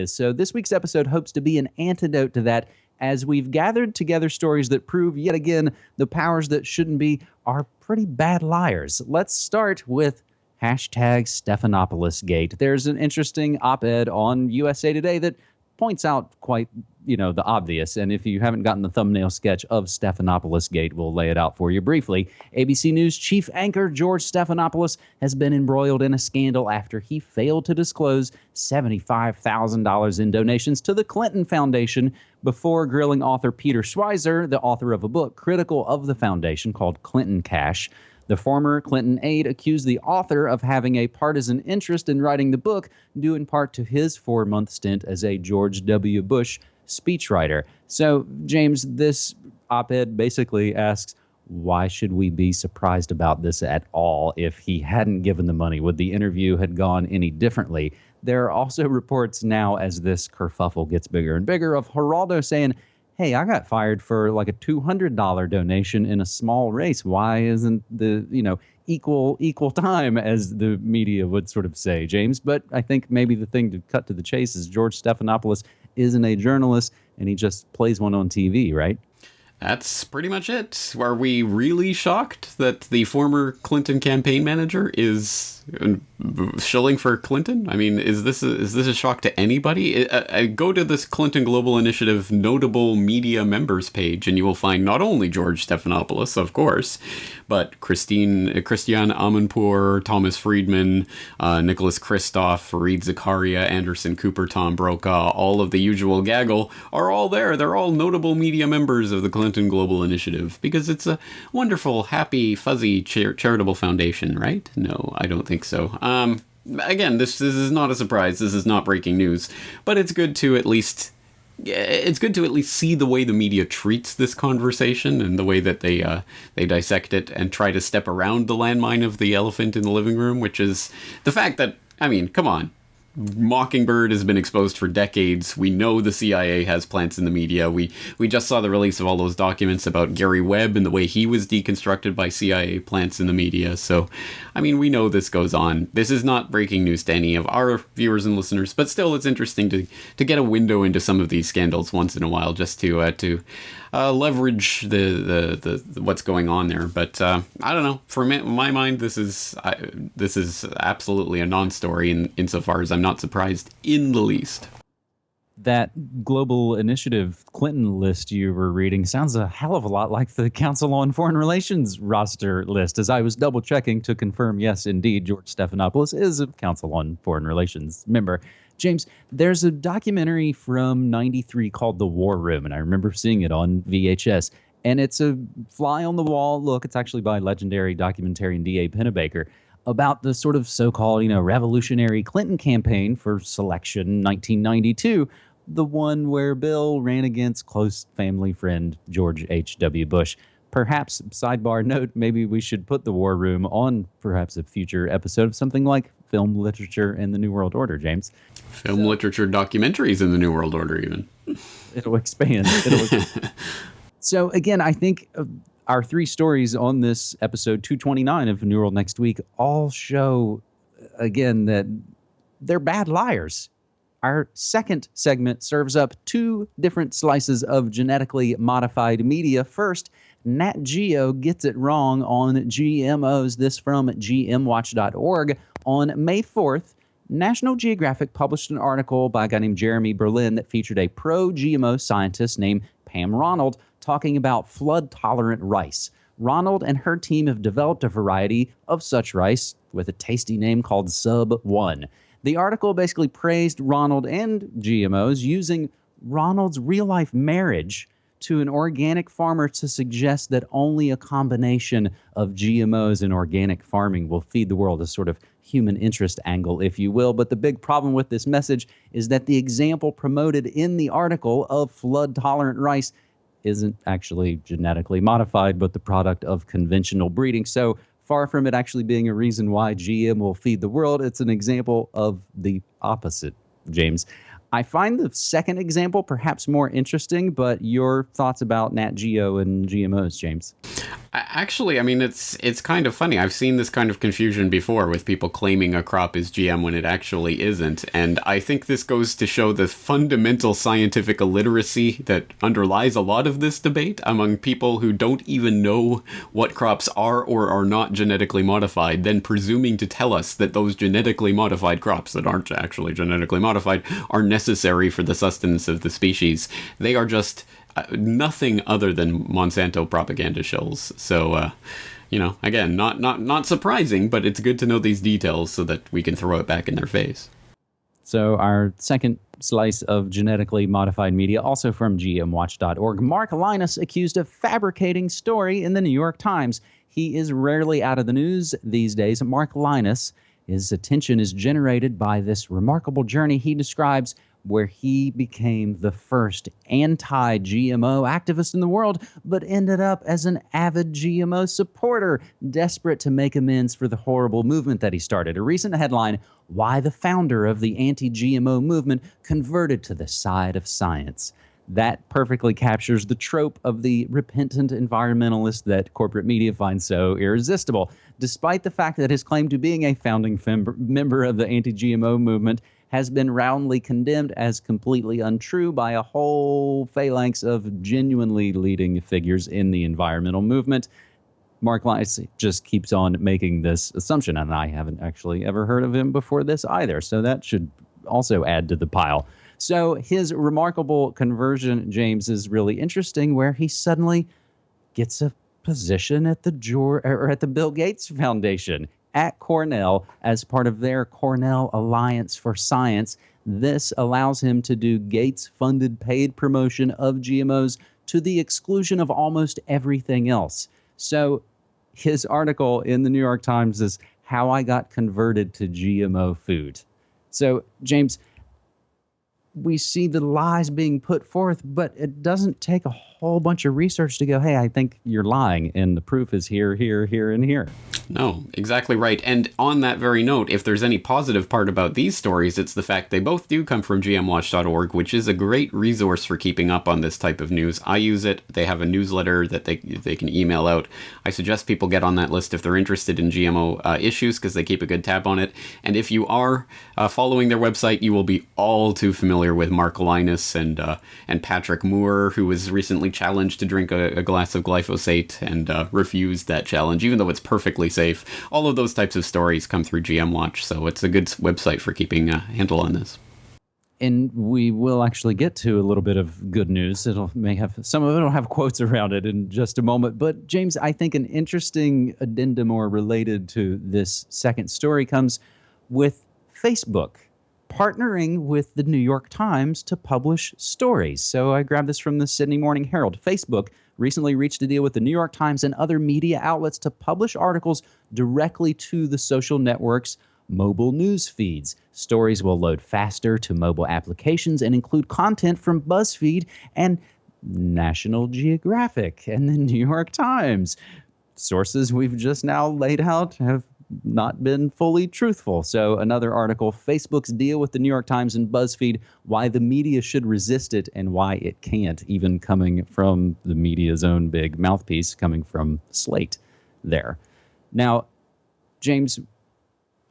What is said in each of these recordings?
So this week's episode hopes to be an antidote to that as we've gathered together stories that prove yet again the powers that shouldn't be are pretty bad liars. Let's start with hashtag Stephanopoulos Gate. There's an interesting op-ed on USA Today that points out quite, the obvious. And if you haven't gotten the thumbnail sketch of Stephanopoulos Gate, we'll lay it out for you briefly. ABC News chief anchor George Stephanopoulos has been embroiled in a scandal after he failed to disclose $75,000 in donations to the Clinton Foundation before grilling author Peter Schweizer, the author of a book critical of the foundation called Clinton Cash. The former Clinton aide accused the author of having a partisan interest in writing the book, due in part to his 4-month stint as a George W. Bush speechwriter. So, James, this op-ed basically asks, why should we be surprised about this at all? If he hadn't given the money, would the interview have gone any differently? There are also reports now, as this kerfuffle gets bigger and bigger, of Geraldo saying, hey, I got fired for like a $200 donation in a small race. Why isn't the, equal time, as the media would sort of say, James? But I think maybe the thing to cut to the chase is George Stephanopoulos isn't a journalist, and he just plays one on TV, right? That's pretty much it. Are we really shocked that the former Clinton campaign manager is shilling for Clinton? I mean, is this a shock to anybody? I go to this Clinton Global Initiative notable media members page, and you will find not only George Stephanopoulos, of course, but Christiane Amanpour, Thomas Friedman, Nicholas Kristof, Fareed Zakaria, Anderson Cooper, Tom Brokaw, all of the usual gaggle are all there. They're all notable media members of the Clinton Global Initiative because it's a wonderful, happy, fuzzy charitable foundation, right? No, I don't think so. Again, this is not a surprise. This is not breaking news, but it's good to at least see the way the media treats this conversation and the way that they dissect it and try to step around the landmine of the elephant in the living room, which is the fact that, I mean, come on. Mockingbird has been exposed for decades. We know the CIA has plants in the media. We just saw the release of all those documents about Gary Webb and the way he was deconstructed by CIA plants in the media. So, I mean, we know this goes on. This is not breaking news to any of our viewers and listeners, but still, it's interesting to get a window into some of these scandals once in a while, just to leverage the what's going on there. But I don't know. For my mind, this is absolutely a non-story insofar as I'm not surprised in the least. That Global Initiative Clinton list you were reading sounds a hell of a lot like the Council on Foreign Relations roster list, as I was double-checking to confirm, yes, indeed, George Stephanopoulos is a Council on Foreign Relations member. James, there's a documentary from '93 called The War Room, and I remember seeing it on VHS. And it's a fly-on-the-wall look. It's actually by legendary documentarian D.A. Pennebaker about the sort of so-called, revolutionary Clinton campaign for selection 1992, the one where Bill ran against close family friend George H.W. Bush. Perhaps, sidebar note, maybe we should put The War Room on perhaps a future episode of something like film literature and the New World Order, James. Film literature documentaries in the New World Order, even. It'll expand. So, again, I think our three stories on this episode 229 of New World Next Week all show, again, that they're bad liars. Our second segment serves up two different slices of genetically modified media. First, Nat Geo gets it wrong on GMOs. This from gmwatch.org. On May 4th, National Geographic published an article by a guy named Jeremy Berlin that featured a pro-GMO scientist named Pam Ronald talking about flood-tolerant rice. Ronald and her team have developed a variety of such rice with a tasty name called Sub 1. The article basically praised Ronald and GMOs using Ronald's real-life marriage to an organic farmer to suggest that only a combination of GMOs and organic farming will feed the world, a sort of human interest angle, if you will. But the big problem with this message is that the example promoted in the article of flood-tolerant rice isn't actually genetically modified, but the product of conventional breeding. So far from it actually being a reason why GM will feed the world, it's an example of the opposite, James. I find the second example perhaps more interesting, but your thoughts about Nat Geo and GMOs, James? Actually, I mean, it's kind of funny. I've seen this kind of confusion before with people claiming a crop is GM when it actually isn't. And I think this goes to show the fundamental scientific illiteracy that underlies a lot of this debate among people who don't even know what crops are or are not genetically modified, then presuming to tell us that those genetically modified crops that aren't actually genetically modified are necessary for the sustenance of the species. They are just nothing other than Monsanto propaganda shills. So, again, not surprising, but it's good to know these details so that we can throw it back in their face. So our second slice of genetically modified media, also from gmwatch.org. Mark Linus accused of fabricating story in the New York Times. He is rarely out of the news these days. Mark Linus, his attention is generated by this remarkable journey he describes where he became the first anti-GMO activist in the world, but ended up as an avid GMO supporter, desperate to make amends for the horrible movement that he started. A recent headline, why the founder of the anti-GMO movement converted to the side of science. That perfectly captures the trope of the repentant environmentalist that corporate media finds so irresistible. Despite the fact that his claim to being a founding member of the anti-GMO movement has been roundly condemned as completely untrue by a whole phalanx of genuinely leading figures in the environmental movement, Mark Linus just keeps on making this assumption, and I haven't actually ever heard of him before this either, so that should also add to the pile. So his remarkable conversion, James, is really interesting, where he suddenly gets a position at the Bill Gates Foundation at Cornell as part of their Cornell Alliance for Science. This allows him to do Gates-funded paid promotion of GMOs to the exclusion of almost everything else. So his article in the New York Times is How I Got Converted to GMO Food. So, James, we see the lies being put forth, but it doesn't take a whole bunch of research to go, hey, I think you're lying, and the proof is here, here, here, and here. No, exactly right. And on that very note, if there's any positive part about these stories, it's the fact they both do come from gmwatch.org, which is a great resource for keeping up on this type of news. I use it. They have a newsletter that they can email out. I suggest people get on that list if they're interested in GMO issues, because they keep a good tab on it. And if you are following their website, you will be all too familiar with Mark Linus and Patrick Moore, who was recently challenged to drink a glass of glyphosate and refused that challenge, even though it's perfectly safe. All of those types of stories come through GM Watch, so it's a good website for keeping a handle on this. And we will actually get to a little bit of good news. Some of it will have quotes around it in just a moment. But James, I think an interesting addendum or related to this second story comes with Facebook partnering with the New York Times to publish stories. So I grabbed this from the Sydney Morning Herald. Facebook recently reached a deal with the New York Times and other media outlets to publish articles directly to the social network's mobile news feeds. Stories will load faster to mobile applications and include content from BuzzFeed and National Geographic and the New York Times. Sources we've just now laid out have not been fully truthful. So another article, Facebook's deal with the New York Times and BuzzFeed, why the media should resist it and why it can't, even coming from the media's own big mouthpiece, coming from Slate there. Now, James,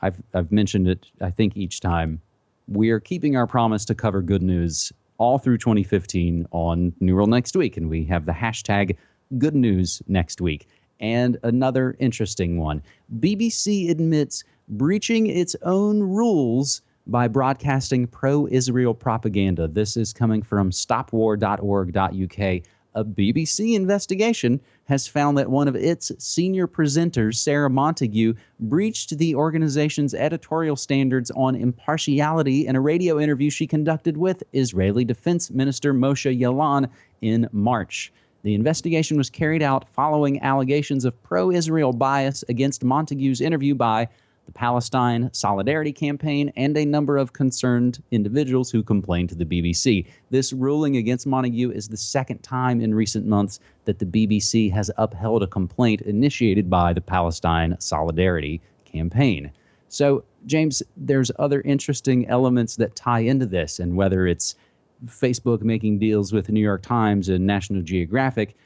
I've mentioned it, I think, each time. We are keeping our promise to cover good news all through 2015 on New World Next Week, and we have the hashtag Good News Next Week. And another interesting one. BBC admits breaching its own rules by broadcasting pro-Israel propaganda. This is coming from stopwar.org.uk. A BBC investigation has found that one of its senior presenters, Sarah Montague, breached the organization's editorial standards on impartiality in a radio interview she conducted with Israeli Defense Minister Moshe Yaalon in March. The investigation was carried out following allegations of pro-Israel bias against Montague's interview by the Palestine Solidarity Campaign and a number of concerned individuals who complained to the BBC. This ruling against Montague is the second time in recent months that the BBC has upheld a complaint initiated by the Palestine Solidarity Campaign. So, James, there's other interesting elements that tie into this, and whether it's Facebook making deals with the New York Times and National Geographic,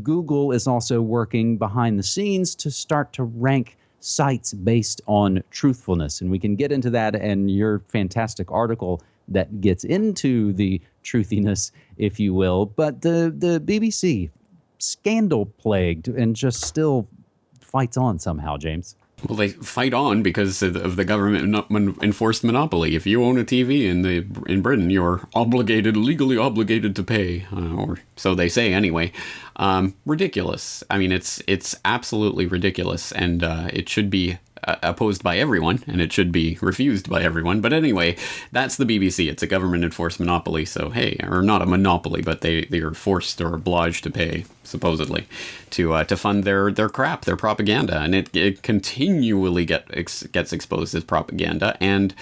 Google is also working behind the scenes to start to rank sites based on truthfulness. And we can get into that and your fantastic article that gets into the truthiness, if you will. But the BBC, scandal plagued and just still fights on somehow, James. Well, they fight on because of the government-enforced monopoly. If you own a TV in Britain, you're legally obligated to pay, or so they say anyway. Ridiculous. I mean, it's absolutely ridiculous, and it should be opposed by everyone, and it should be refused by everyone. But anyway, that's the BBC. It's a government-enforced monopoly, so hey, or not a monopoly, but they are forced or obliged to pay, supposedly, to fund their crap, their propaganda, and it continually gets exposed as propaganda. And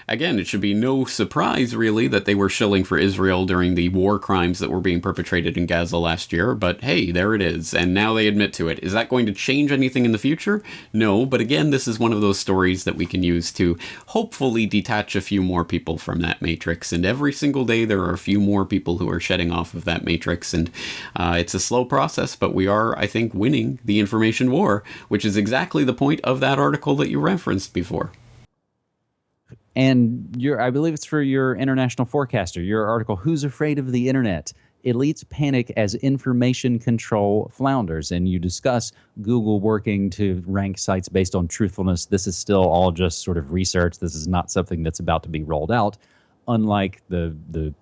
again, it should be no surprise, really, that they were shilling for Israel during the war crimes that were being perpetrated in Gaza last year. But hey, there it is, and now they admit to it. Is that going to change anything in the future? No, but again, this is one of those stories that we can use to hopefully detach a few more people from that matrix. And every single day, there are a few more people who are shedding off of that matrix, and it's a slow process, but we are, I think, winning the information war, which is exactly the point of that article that you referenced before. And I believe it's for your international forecaster, your article, Who's Afraid of the Internet? Elites Panic as Information Control Flounders. And you discuss Google working to rank sites based on truthfulness. This is still all just sort of research. This is not something that's about to be rolled out, unlike the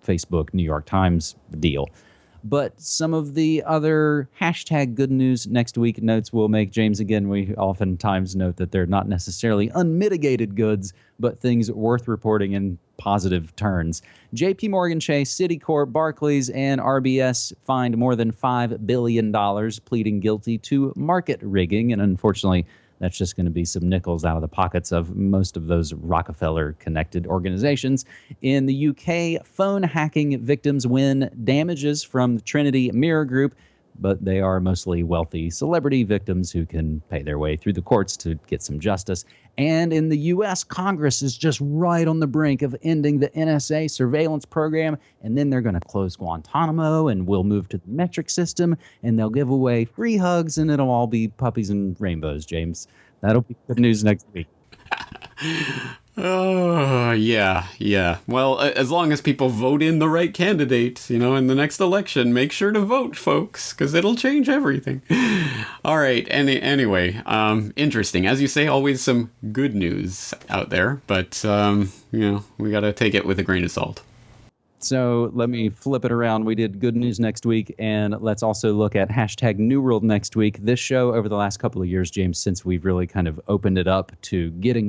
Facebook New York Times deal. But some of the other hashtag good news next week notes we'll make, James, again, we oftentimes note that they're not necessarily unmitigated goods, but things worth reporting in positive turns. JP Morgan Chase, Citicorp, Barclays, and RBS fined more than $5 billion, pleading guilty to market rigging. And unfortunately, that's just going to be some nickels out of the pockets of most of those Rockefeller-connected organizations. In the UK, phone hacking victims win damages from the Trinity Mirror Group, but they are mostly wealthy celebrity victims who can pay their way through the courts to get some justice. And in the U.S., Congress is just right on the brink of ending the NSA surveillance program, and then they're going to close Guantanamo, and we'll move to the metric system, and they'll give away free hugs, and it'll all be puppies and rainbows, James. That'll be good news next week. Oh, yeah. Well, as long as people vote in the right candidate, in the next election, make sure to vote, folks, because it'll change everything. All right. Anyway, interesting. As you say, always some good news out there, but, we got to take it with a grain of salt. So let me flip it around. We did good news next week, and let's also look at hashtag New World next week. This show over the last couple of years, James, since we've really kind of opened it up to getting